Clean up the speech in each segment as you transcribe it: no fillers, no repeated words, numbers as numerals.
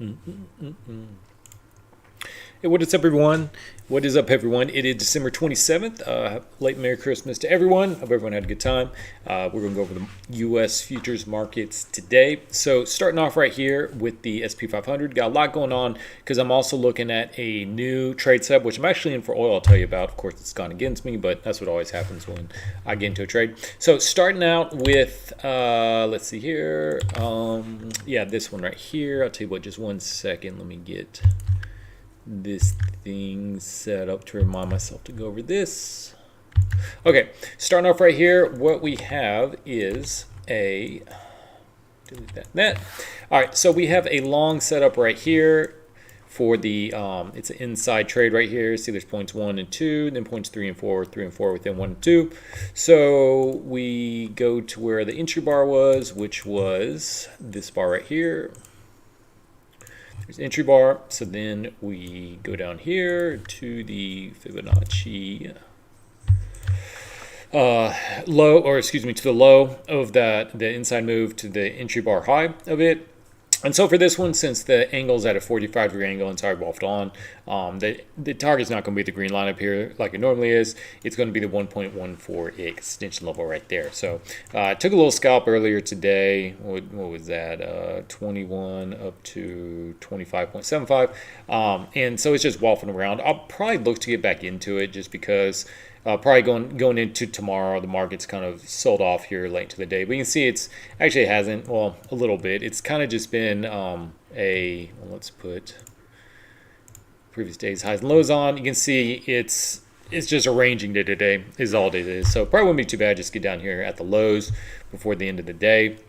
Hey, what is up, everyone? What is up, everyone? It is December 27th. Late Merry Christmas to everyone. Hope everyone had a good time. We're going to go over the U.S. futures markets today. So starting off right here with the SP 500. Got a lot going on because I'm also looking at a new trade setup, which I'm actually in for oil. I'll tell you about. Of course, it's gone against me, but that's what always happens when I get into a trade. So starting out with, let's see here. Yeah, this one right here. I'll tell you what, just one second. Let me get this thing set up to remind myself to go over this. Okay, starting off right here, what we have is delete that. All right, so we have a long setup right here for the it's an inside trade right here. See, there's points 1 and 2, then points 3 and 4, 3 and 4 within 1 and 2. So we go to where the entry bar was, which was this bar right here. There's entry bar. So then we go down here to the Fibonacci low, or excuse me, to the low of the inside move to the entry bar high of it. And so for this one, since the angle is at a 45-degree angle inside Wolfed on, the target's not going to be the green line up here like it normally is. It's going to be the 1.14 extension level right there. So I took a little scalp earlier today. What was that? 21 up to 25.75. And so it's just waffling around. I'll probably look to get back into it just because probably going into tomorrow, the market's kind of sold off here late into the day. But you can see it's actually hasn't, well, a little bit. It's kind of just been let's put previous day's highs and lows on. You can see it's just arranging day to day is all it is. So probably wouldn't be too bad just get down here at the lows before the end of the day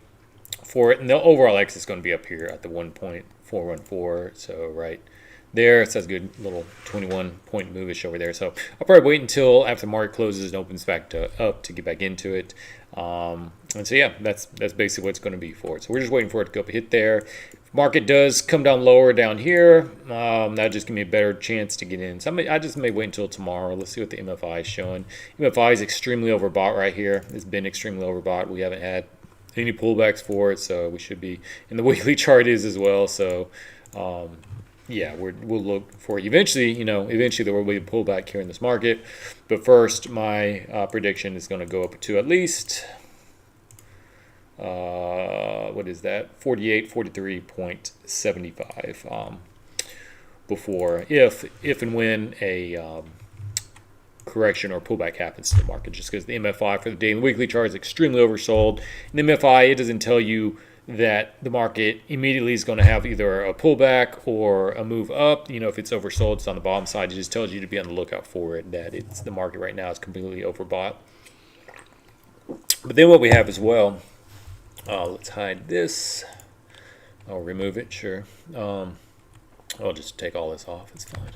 for it. And the overall X is going to be up here at the 1.414. So right there, it says good little 21-point move-ish over there. So I'll probably wait until after the market closes and opens back up to get back into it. And so yeah, that's basically what it's going to be for it. So we're just waiting for it to go up, hit there. If market does come down lower down here, that'll just give me a better chance to get in. So I just may wait until tomorrow. Let's see what the MFI is showing. MFI is extremely overbought right here. It's been extremely overbought. We haven't had any pullbacks for it, so we should be. And the weekly chart is as well. So yeah, we'll look for it. Eventually there will be a pullback here in this market. But first, my prediction is going to go up to at least, what is that? 43.75 before, if and when a correction or pullback happens to the market. Just because the MFI for the day and weekly chart is extremely oversold. And the MFI, it doesn't tell you that the market immediately is going to have either a pullback or a move up. If it's oversold, it's on the bottom side. It just tells you to be on the lookout for it, that it's the market right now is completely overbought. But then what we have as well, let's hide this. I'll remove it, sure. I'll just take all this off. It's fine.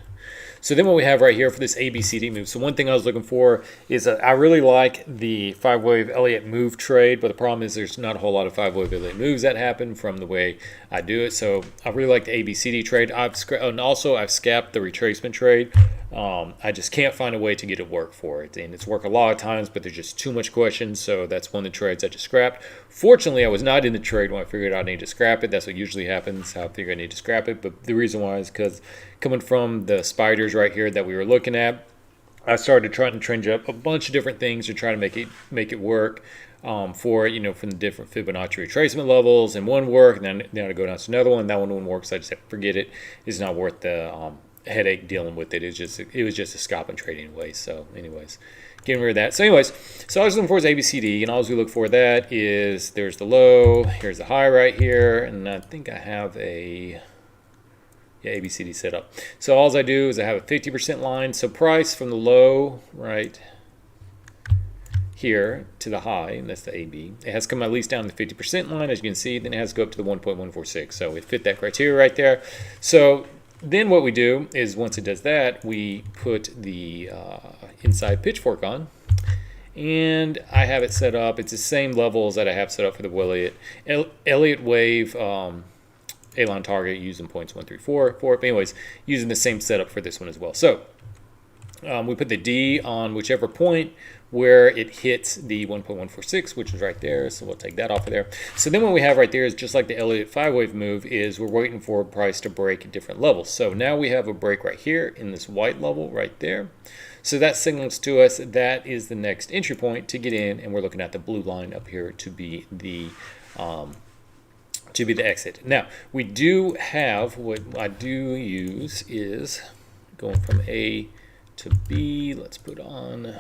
So then what we have right here for this ABCD move. So one thing I was looking for is I really like the 5-wave Elliott move trade, but the problem is there's not a whole lot of 5-wave Elliott moves that happen from the way I do it. So I really like the ABCD trade. I've scapped the retracement trade. I just can't find a way to get it work for it. And it's worked a lot of times, but there's just too much questions. So that's one of the trades I just scrapped. Fortunately, I was not in the trade when I figured out I need to scrap it. That's what usually happens. I figure I need to scrap it. But the reason why is because coming from the spiders right here that we were looking at, I started trying to trend up a bunch of different things to try to make it work for it, from the different Fibonacci retracement levels. And one worked, and then I go down to another one. That one wouldn't work, so I just said, forget it. It's not worth the headache dealing with it. It was just a scalping trade anyway. So anyways, getting rid of that. So anyways, so I was looking for is ABCD, and all we look for that is there's the low, here's the high right here, and I think I have a ABCD set up. So all I do is I have a 50% line. So price from the low right here to the high, and that's the AB. It has come at least down to the 50% line, as you can see. Then it has to go up to the 1.146. So it fit that criteria right there. So then what we do is once it does that, we put the inside pitchfork on. And I have it set up. It's the same levels that I have set up for the Elliott wave A-line target using points 1, 3, 4. But anyways, using the same setup for this one as well. So we put the D on whichever point where it hits the 1.146, which is right there. So we'll take that off of there. So then what we have right there is just like the Elliott 5-wave move is we're waiting for a price to break at different levels. So now we have a break right here in this white level right there. So that signals to us that is the next entry point to get in, and we're looking at the blue line up here to be the exit. Now we do have, what I do use is going from A to B. Let's put on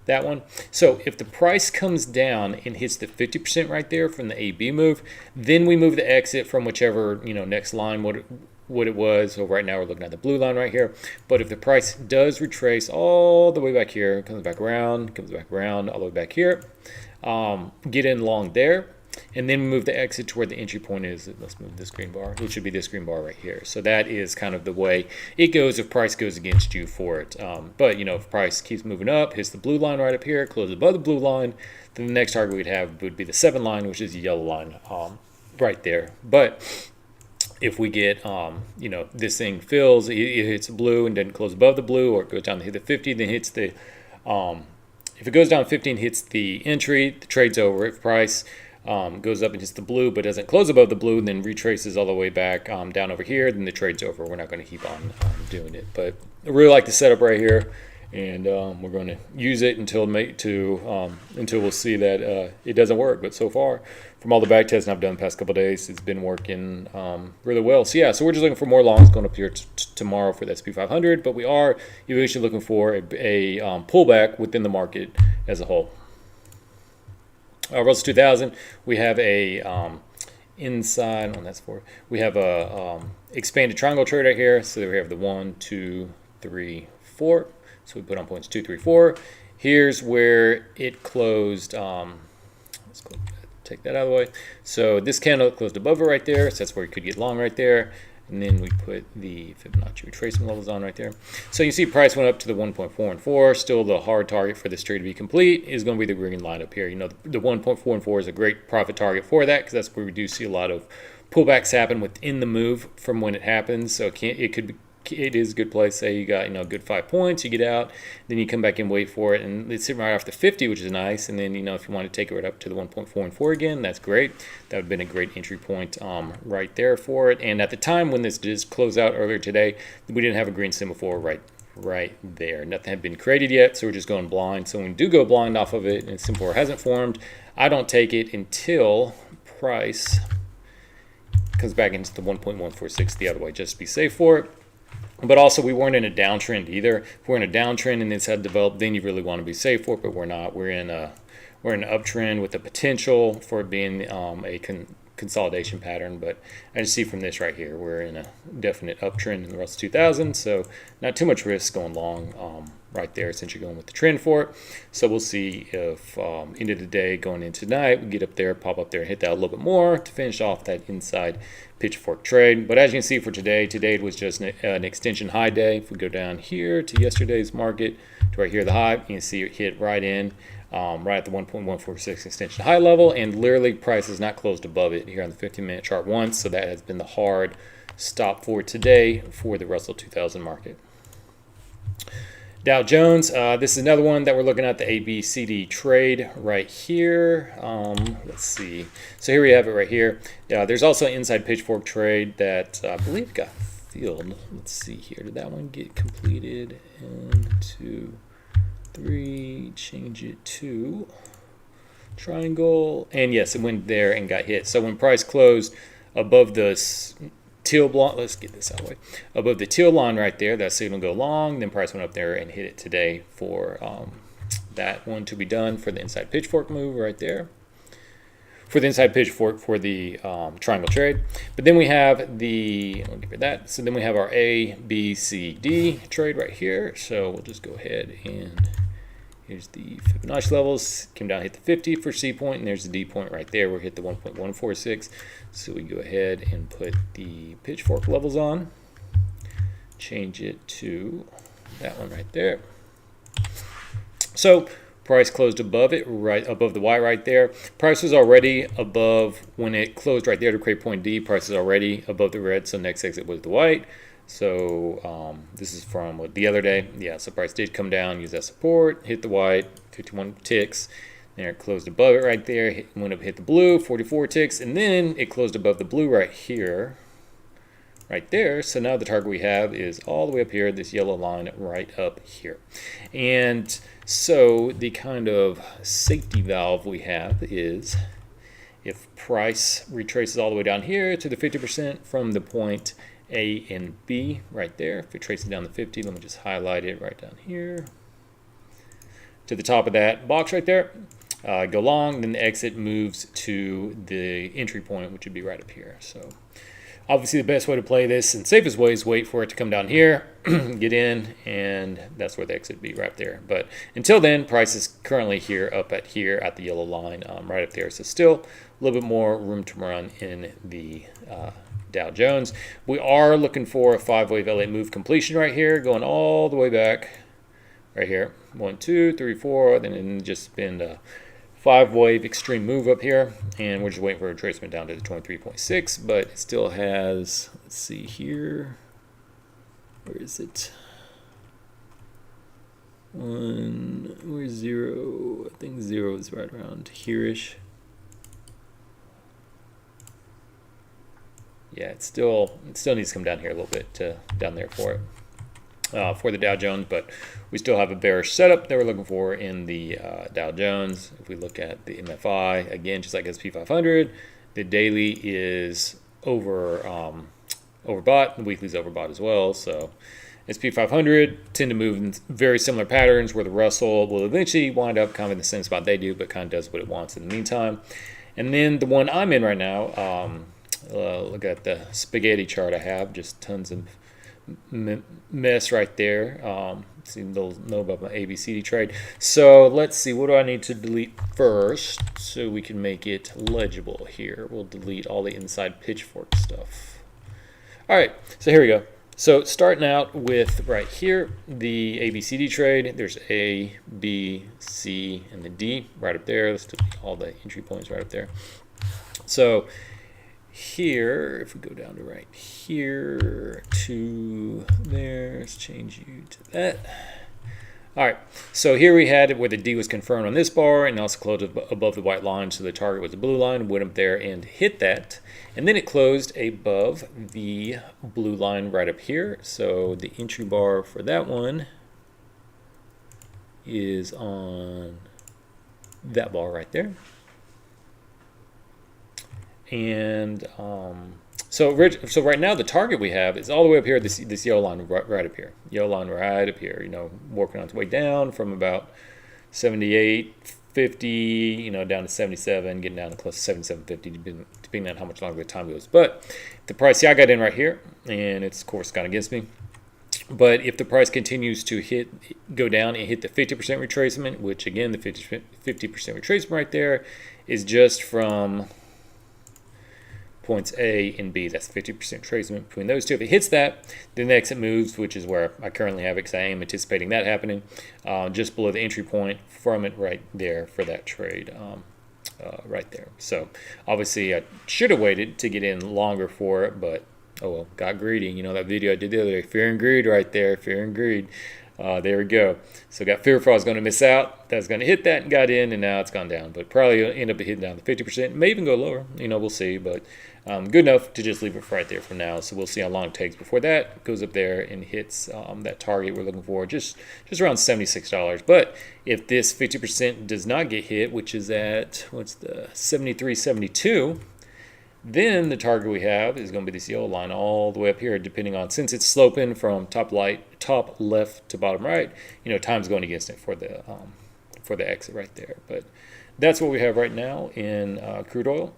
that one. So if the price comes down and hits the 50% right there from the AB move, then we move the exit from whichever, next line what it was. So right now we're looking at the blue line right here. But if the price does retrace all the way back here, comes back around, all the way back here, get in long there, and then move the exit to where the entry point is. Let's move this green bar, which should be this green bar right here. So that is kind of the way it goes if price goes against you for it. But if price keeps moving up, hits the blue line right up here, closes above the blue line, then the next target we'd have would be the 7 line, which is the yellow line right there. But if we get, this thing fills, it hits blue and doesn't close above the blue, or it goes down to hit the 50, then hits the, if it goes down 15, hits the entry, the trade's over. If price goes up and hits the blue but doesn't close above the blue and then retraces all the way back down over here, then the trade's over. We're not going to keep on doing it. But I really like the setup right here, and we're going to use it until we'll see that it doesn't work. But so far, from all the back testing I've done the past couple of days, it's been working really well. So yeah, so we're just looking for more longs going up here tomorrow for the SP 500, but we are eventually looking for a pullback within the market as a whole. Russell 2000, we have a inside, we have a expanded triangle trade right here. So we have the 1, 2, 3, 4. So we put on points 2, 3, 4. Here's where it closed. Let's go take that out of the way. So this candle closed above it right there. So that's where you could get long right there. And then we put the Fibonacci retracement levels on right there. So you see price went up to the 1.414. Still the hard target for this trade to be complete is going to be the green line up here. The 1.414 is a great profit target for that, because that's where we do see a lot of pullbacks happen within the move from when it happens. So it is a good place. Say you got a good 5 points, you get out, then you come back and wait for it, and it's sitting right off the 50, which is nice. And then if you want to take it right up to the 1.414 again, that's great. That would have been a great entry point right there for it. And at the time when this did close out earlier today, we didn't have a green semaphore right there. Nothing had been created yet, so we're just going blind. So when we do go blind off of it and semaphore hasn't formed, I don't take it until price comes back into the 1.146 the other way, just to be safe for it. But also, we weren't in a downtrend either. If we're in a downtrend and this had developed, then you really want to be safe for it, but we're not. We're in an uptrend with the potential for it being a consolidation pattern. But I just see from this right here, we're in a definite uptrend in the Russell 2000, so not too much risk going long right there, since you're going with the trend for it. So we'll see if end of the day going into tonight, we get up there, pop up there, and hit that a little bit more to finish off that inside pitchfork trade. But as you can see for today it was just an extension high day. If we go down here to yesterday's market, to right here the high, you can see it hit right in, right at the 1.146 extension high level, and literally price is not closed above it here on the 15-minute chart once. So that has been the hard stop for today for the Russell 2000 market. Dow Jones, this is another one that we're looking at, the ABCD trade right here. Let's see. So here we have it right here. There's also an inside pitchfork trade that I believe got filled. Let's see here. Did that one get completed? 1, 2, 3. Change it to triangle. And yes, it went there and got hit. So when price closed above the teal blonde, let's get this out of the way, above the teal line right there, that signal go long, then price went up there and hit it today for that one to be done for the inside pitchfork move right there, for the inside pitchfork for the triangle trade. But then we have I'll give it that. So then we have our A, B, C, D trade right here. So we'll just go ahead and here's the Fibonacci levels. Came down, hit the 50 for C point, and there's the D point right there. We're hit the 1.146. So we go ahead and put the pitchfork levels on. Change it to that one right there. So price closed above it, right above the Y right there. Price was already above when it closed right there to create point D. Price is already above the red, so next exit was the white. So this is from the other day. Yeah, so price did come down, use that support, hit the white, 51 ticks. There it closed above it right there, went up, hit the blue, 44 ticks, and then it closed above the blue right here, right there. So now the target we have is all the way up here, this yellow line right up here. And so the kind of safety valve we have is if price retraces all the way down here to the 50% from the point A and B right there, if it traces down to 50, let me just highlight it right down here to the top of that box right there, go long, then the exit moves to the entry point, which would be right up here. So obviously the best way to play this and safest way is wait for it to come down here, get in, and that's where the exit would be right there. But until then, price is currently here up at here at the yellow line right up there. So still a little bit more room to run in the Dow Jones. We are looking for a 5-wave LA move completion right here, going all the way back right here. 1, 2, 3, 4, then just been a 5-wave extreme move up here, and we're just waiting for a retracement down to the 23.6, but it still has, let's see here, where is it? Where's 0? I think 0 is right around here-ish. Yeah, it still needs to come down here a little bit down there for it. For the Dow Jones, but we still have a bearish setup that we're looking for in the Dow Jones. If we look at the MFI, again, just like S&P 500, the daily is overbought, the weekly is overbought as well. So S&P 500 tend to move in very similar patterns where the Russell will eventually wind up kind of in the same spot they do, but kind of does what it wants in the meantime. And then the one I'm in right now, look at the spaghetti chart I have, just tons of mess right there. See, they'll know about my ABCD trade. So let's see, what do I need to delete first so we can make it legible here? We'll delete all the inside pitchfork stuff. All right, so here we go. So starting out with right here, the ABCD trade, there's A, B, C, and the D right up there. Let's delete all the entry points right up there. So here, if we go down to right here to there, let's change you to that. All right, so here we had it where the D was confirmed on this bar and also closed above the white line, so the target was the blue line, went up there and hit that. And then it closed above the blue line right up here. So the entry bar for that one is on that bar right there. And so right now the target we have is all the way up here, this yellow line right up here. Yellow line right up here, working on its way down from about 78.50, down to 77, getting down to close to 77.50, depending on how much longer the time goes. But the price, I got in right here, and it's of course gone against me. But if the price continues to go down and hit the 50% retracement, which again, the 50% retracement right there is just from points A and B, that's 50% retracement between those two. If it hits that, then the exit moves, which is where I currently have it because I am anticipating that happening, just below the entry point from it right there for that trade right there. So obviously I should have waited to get in longer for it, but oh well, got greedy. That video I did the other day, fear and greed right there, fear and greed. There we go. So got fearful I was going to miss out. That's going to hit that and got in, and now it's gone down. But probably end up hitting down to 50%. May even go lower. We'll see. But good enough to just leave it right there for now. So we'll see how long it takes before that goes up there and hits that target we're looking for, just around $76. But if this 50% does not get hit, which is at, what's the 73.72, then the target we have is going to be this yellow line all the way up here, depending on, since it's sloping from top left to bottom right, time's going against it for the exit right there. But that's what we have right now in crude oil.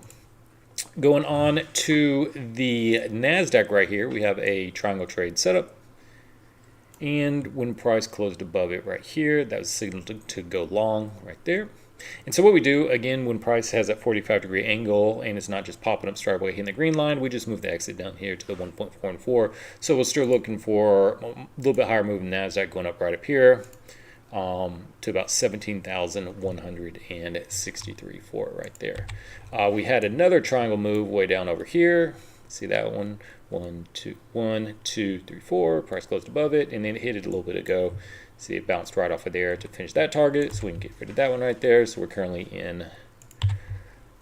Going on to the Nasdaq right here, we have a triangle trade setup. And when price closed above it right here, that was a signal to go long right there. And so what we do, again, when price has that 45-degree angle and it's not just popping up straight away hitting the green line, we just move the exit down here to the 1.44. So we're still looking for a little bit higher move in NASDAQ going up right up here to about 17,163 for it right there. We had another triangle move way down over here See that one? 1, 2, 3, 4. Price closed above it, and then it hit it a little bit ago. See, it bounced right off of there to finish that target, so we can get rid of that one right there. So we're currently in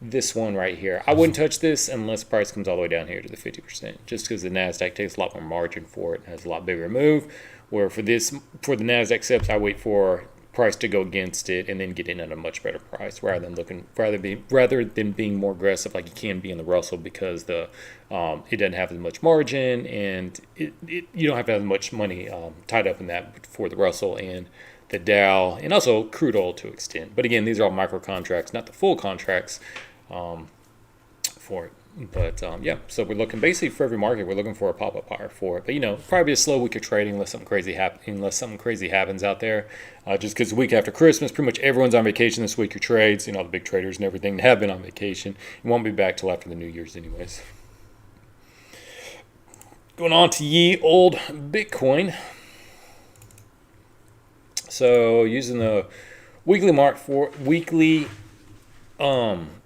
this one right here. I wouldn't touch this unless price comes all the way down here to the 50%, just because the Nasdaq takes a lot more margin for it, has a lot bigger move. Where for the Nasdaq SIPs, I wait for price to go against it and then get in at a much better price rather than being more aggressive like you can be in the Russell, because it doesn't have as much margin, and you don't have to have as much money tied up in that for the Russell and the Dow, and also crude oil to extent. But again, these are all micro contracts, not the full contracts for it. But yeah, so we're looking basically for every market. We're looking for a pop-up higher for it. But probably a slow week of trading unless something crazy happens out there. Just because the week after Christmas, pretty much everyone's on vacation this week. Your trades, the big traders and everything have been on vacation. It won't be back till after the New Year's, anyways. Going on to ye old Bitcoin. So using the weekly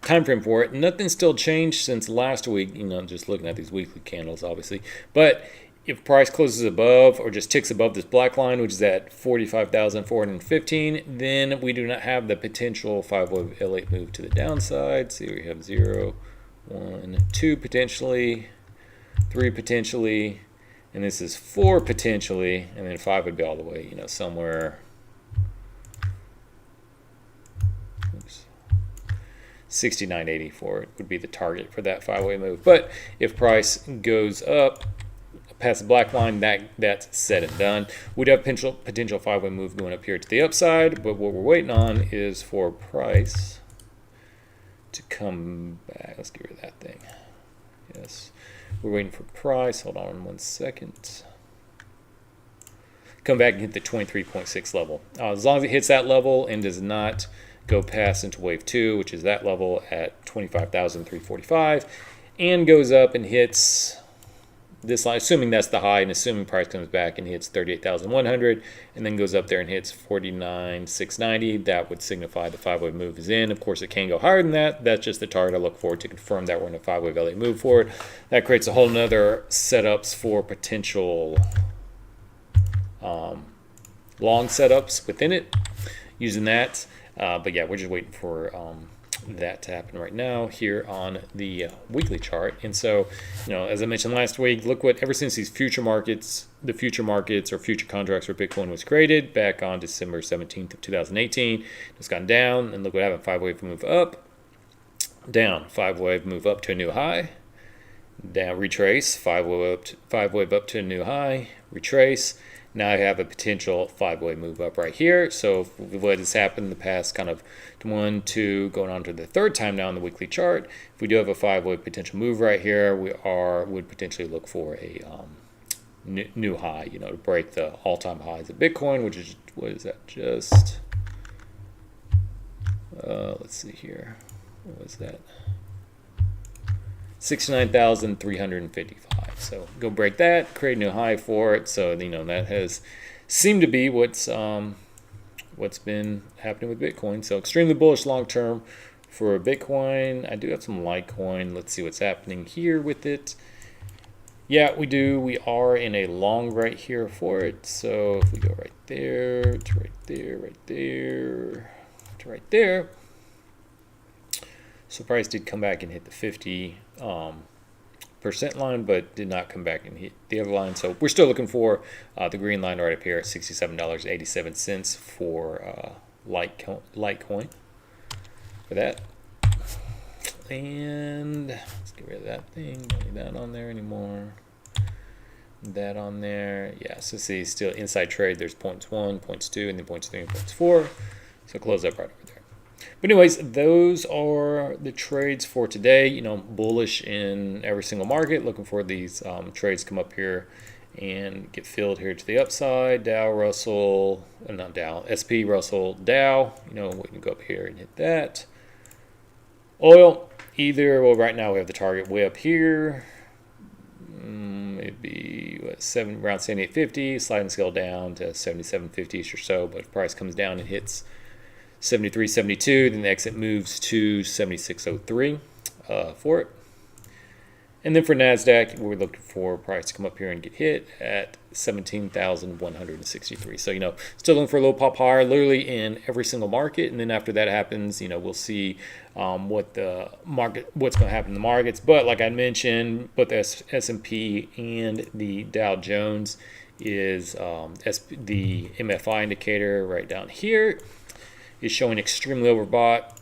time frame for it, nothing's still changed since last week. Just looking at these weekly candles, obviously. But if price closes above or just ticks above this black line, which is at 45,415, then we do not have the potential 5-wave L8 move to the downside. See, we have 0, 1, 2 potentially, 3 potentially, and this is 4 potentially, and then 5 would be all the way, somewhere. 69.80 for it would be the target for that 5-way move. But if price goes up past the black line, that's said and done. We'd have potential 5-way move going up here to the upside, but what we're waiting on is for price to come back. Let's get rid of that thing. Yes, we're waiting for price. Hold on 1 second. Come back and hit the 23.6 level. As long as it hits that level and does not go past into wave 2, which is that level at 25,345, and goes up and hits this line, assuming that's the high, and assuming price comes back and hits 38,100, and then goes up there and hits 49,690, that would signify the 5-wave move is in. Of course, it can go higher than that. That's just the target I look for to confirm that we're in a 5-wave L8 move for it. That creates a whole nother setups for potential long setups within it using that. But yeah, we're just waiting for that to happen right now here on the weekly chart. And so, as I mentioned last week, look what, ever since these future markets or future contracts for Bitcoin was created back on December 17th of 2018, it's gone down, and look what happened. 5-wave move up, down, 5-wave move up to a new high, down, retrace, 5-wave up to a new high, retrace. Now I have a potential 5-way move up right here. So what has happened the past kind of 1, 2, going on to the third time now on the weekly chart, if we do have a 5-way potential move right here, would potentially look for a new high, to break the all-time highs of Bitcoin, which is, what is that, just, let's see here, what was that? 69,355. So go break that, create a new high for it. So that has seemed to be what's been happening with Bitcoin. So extremely bullish long term for Bitcoin. I do have some Litecoin. Let's see what's happening here with it. Yeah, we do. We are in a long right here for it. So if we go right there to right there, right there to right there. So price did come back and hit the 50% line, but did not come back and hit the other line. So we're still looking for the green line right up here at $67.87 for Litecoin for that. And let's get rid of that thing. Don't need that on there anymore. That on there. Yeah, so see, still inside trade. There's points 1, points 2, and then points 3 and points 4. So close up right over there. But anyways, those are the trades for today. Bullish in every single market. Looking for these trades to come up here and get filled here to the upside. Dow, Russell, not Dow, SP, Russell, Dow. We can go up here and hit that. Oil, right now we have the target way up here. Maybe around 78.50, sliding scale down to 77.50 or so. But if price comes down and hits 73.72, then the exit moves to 76.03 for it. And then for Nasdaq, we're looking for price to come up here and get hit at 17,163. So, still looking for a little pop higher, literally in every single market. And then after that happens, we'll see what's going to happen in the markets. But like I mentioned, both the S&P and the Dow Jones is the MFI indicator right down here is showing extremely overbought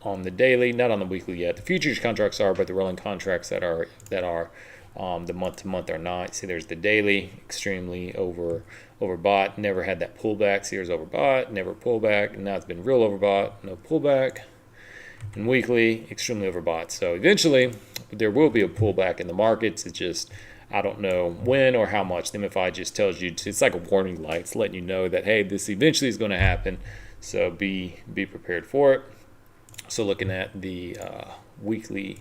on the daily, not on the weekly yet. The futures contracts are, but the rolling contracts that are the month to month are not. See, there's the daily, extremely overbought. Never had that pullback. See, there's overbought, never pullback, and now it's been real overbought, no pullback. And weekly, extremely overbought. So eventually, there will be a pullback in the markets. It's just I don't know when or how much. The MFI just tells you it's like a warning light. It's letting you know that hey, this eventually is going to happen. So be prepared for it. So looking at the weekly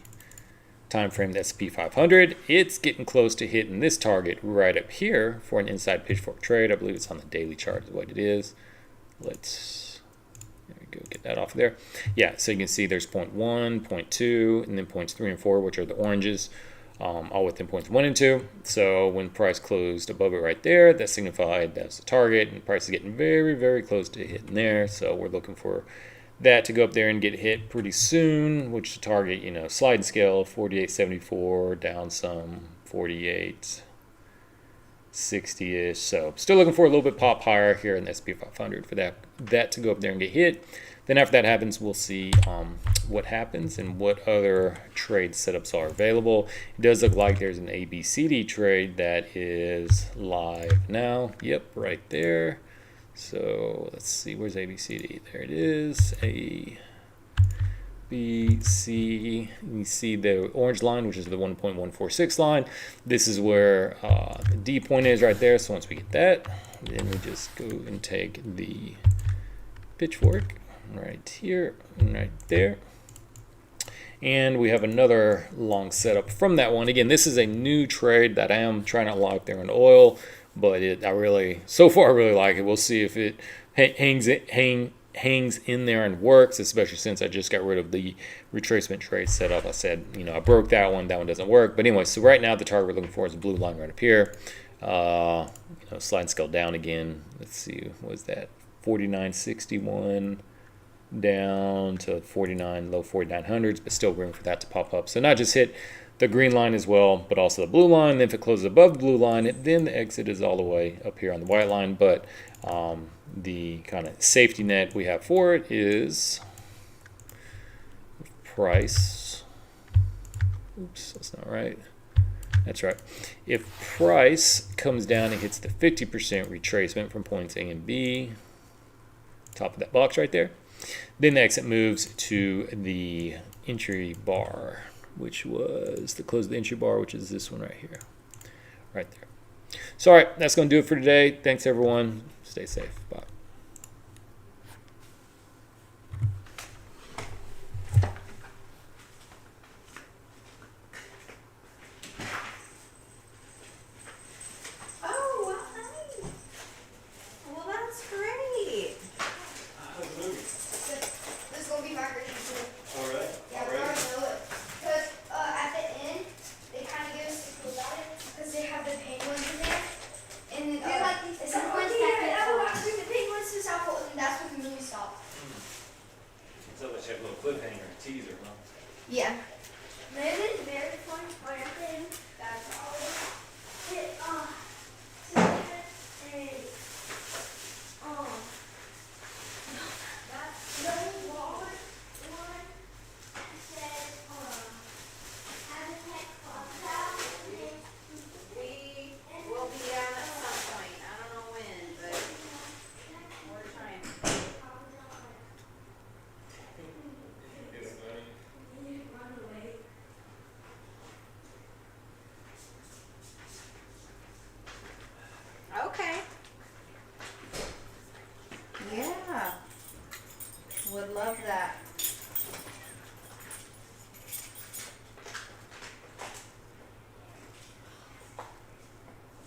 time frame, the S&P 500, it's getting close to hitting this target right up here for an inside pitchfork trade. I believe it's on the daily chart is what it is. There we go, get that off there. Yeah, so you can see there's point 1, point 2, and then points 3 and 4, which are the oranges, all within points 1 and 2. So when price closed above it right there, that signified that's the target, and price is getting very, very close to hitting there. So we're looking for that to go up there and get hit pretty soon, which to target, sliding scale 48.74 down some 48.60ish. So still looking for a little bit pop higher here in the S&P 500 for that to go up there and get hit. Then after that happens, we'll see what happens and what other trade setups are available. It does look like there's an ABCD trade that is live now. Yep, right there. So let's see, where's ABCD? There it is, A, B, C. You see the orange line, which is the 1.146 line. This is where the D point is right there. So once we get that, then we just go and take the pitchfork right here and right there. And we have another long setup from that one. Again, this is a new trade that I am trying to lock there in oil. But so far I really like it. We'll see if it hangs in there and works, especially since I just got rid of the retracement trade setup. I said, I broke that one doesn't work. But anyway, so right now the target we're looking for is the blue line right up here. Sliding scale down again. Let's see, what was that? 49.61 down to 49, low 4900s, but still room for that to pop up. So not just hit the green line as well, but also the blue line. Then if it closes above the blue line, then the exit is all the way up here on the white line. But the kind of safety net we have for it is price. Oops, that's not right. That's right. If price comes down and hits the 50% retracement from points A and B, top of that box right there, then the exit moves to the entry bar, which was the close of the entry bar, which is this one right here, right there. So, all right, that's going to do it for today. Thanks, everyone. Stay safe. Bye. Teaser, huh? Yeah. It is very fun planting. That's all. It that's the wallet one said habitat clubhouse. We will be down at some point. I don't know when, but we're trying. Okay. Yeah. Would love that.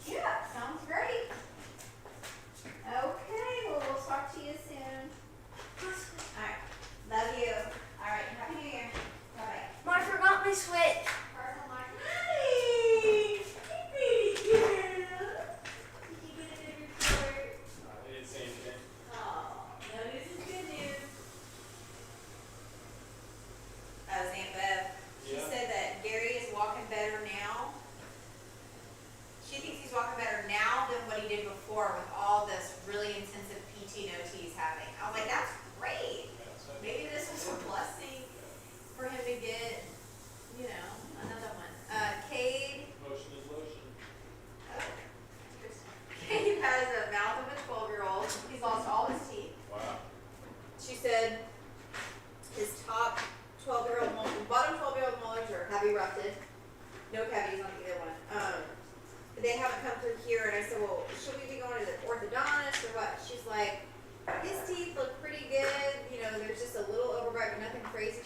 Yeah, sounds great. Okay, well, we'll talk to you soon. Alright, love you. Alright, happy New Year. Bye-bye. I forgot my switch. Pardon, Mark.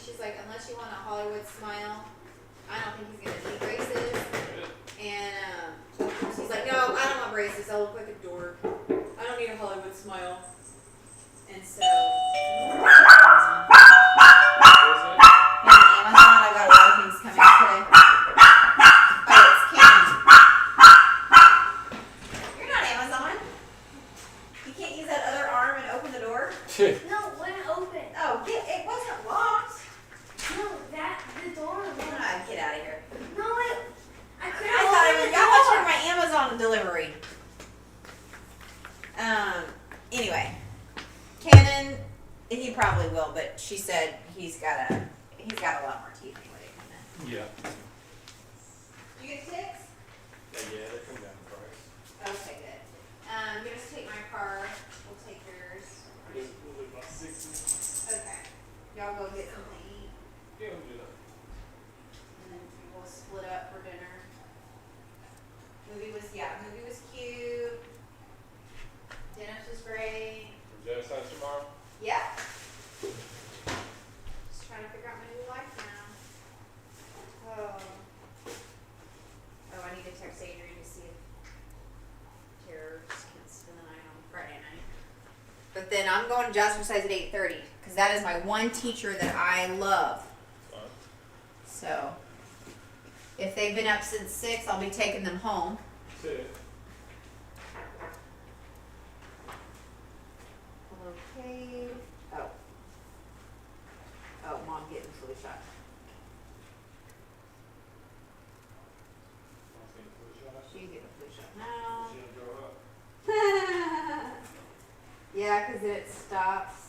she's like, unless you want a Hollywood smile, I don't think he's gonna need braces. And she's like, no, I don't want braces. I look like a dork. I don't need a Hollywood smile. And so, Amazon, I got a lot of things coming today. Oh, it's Ken. You're not Amazon. You can't use that other arm and open the door. No, when it opened. Oh, it wasn't locked. No, the door was. Get out of here. No, I couldn't I thought open it was. the I thought you door. were my Amazon delivery. Anyway, Cannon, he probably will, but she said he's got a lot more teeth anyway. Yeah. You get ticks? Yeah, they come down in price. Okay, good. You just take my car. We'll take yours. About 60. Okay. Y'all go get something to eat, Yeah, we'll do that. and then we'll split up for dinner. Movie was cute. Dennis was great. Is that tomorrow? Yeah. Just trying to figure out my new life now. Oh, I need to text Adrian to see if Tara can spend the night on Friday night. But then I'm going to Jazzercise at 8:30 because that is my one teacher that I love. Fine. So if they've been up since 6, I'll be taking them home. That's it. Okay. Oh, Mom getting flu shot. She's getting a flu shot now. Yeah, because it stops